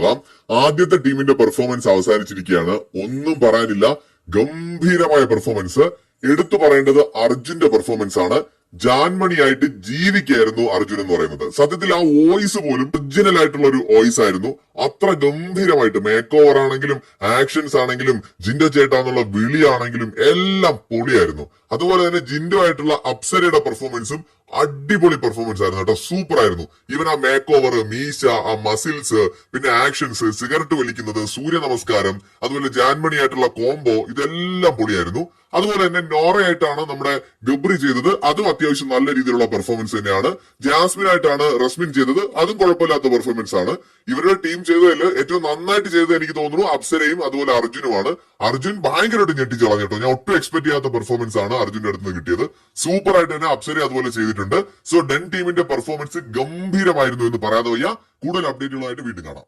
നോക്കാം. ആദ്യത്തെ ടീമിന്റെ പെർഫോമൻസ് അവസാനിച്ചിരിക്കുകയാണ്. ഒന്നും പറയാനില്ല, ഗംഭീരമായ പെർഫോമൻസ്. എടുത്തു പറയേണ്ടത് അർജുന്റെ പെർഫോമൻസ് ആണ്. ജാൻമണിയായിട്ട് ജീവിക്കായിരുന്നു അർജുൻ എന്ന് പറയുന്നത്. സത്യത്തിൽ ആ വോയിസ് പോലും ഒറിജിനൽ ആയിട്ടുള്ള ഒരു വോയിസ് ആയിരുന്നു. അത്ര ഗംഭീരമായിട്ട് മേക്ക് ഓവർ ആണെങ്കിലും ആക്ഷൻസ് ആണെങ്കിലും ജിൻഡോ ചേട്ടാന്നുള്ള വിളിയാണെങ്കിലും എല്ലാം പൊളിയായിരുന്നു. അതുപോലെ തന്നെ ജിൻഡോ ആയിട്ടുള്ള അപ്സരയുടെ പെർഫോമൻസും അടിപൊളി പെർഫോമൻസ് ആയിരുന്നു കേട്ടോ, സൂപ്പർ ആയിരുന്നു. ഈവൻ ആ മേക്ക് ഓവർ, മീശ, ആ മസിൽസ്, പിന്നെ ആക്ഷൻസ്, സിഗരറ്റ് വലിക്കുന്നത്, സൂര്യ നമസ്കാരം, അതുപോലെ ജാൻമണി ആയിട്ടുള്ള കോംബോ, ഇതെല്ലാം പൊളിയായിരുന്നു. അതുപോലെ തന്നെ നോറയായിട്ടാണ് നമ്മുടെ ഗബ്രി ചെയ്തത്, അതും അത്യാവശ്യം നല്ല രീതിയിലുള്ള പെർഫോമൻസ് തന്നെയാണ്. ജാസ്മിൻ ആയിട്ടാണ് റസ്മിൻ ചെയ്തത്, അതും കുഴപ്പമില്ലാത്ത പെർഫോമൻസ് ആണ്. ഇവരുടെ ടീം ചെയ്തതിൽ ഏറ്റവും നന്നായിട്ട് ചെയ്തത് എനിക്ക് തോന്നുന്നു അപ്സരയും അതുപോലെ അർജുനുമാണ്. അർജുൻ ഭയങ്കരമായിട്ട് ഞെട്ടിച്ച് കളഞ്ഞു കേട്ടോ. ഞാൻ ഒട്ടും എക്സ്പെക്ട് ചെയ്യാത്ത പെർഫോമൻസ് ആണ് അർജുന്റെ അടുത്ത് നിന്ന് കിട്ടിയത്. സൂപ്പർ ആയിട്ട് തന്നെ അപ്സര അതുപോലെ ചെയ്തിട്ടുണ്ട്. സോ ഡെൻ ടീമിന്റെ പെർഫോമൻസ് ഗംഭീരമായിരുന്നു എന്ന് പറയാതെ വയ്യ. കൂടുതൽ അപ്ഡേറ്റുകളായിട്ട് വീണ്ടും കാണാം.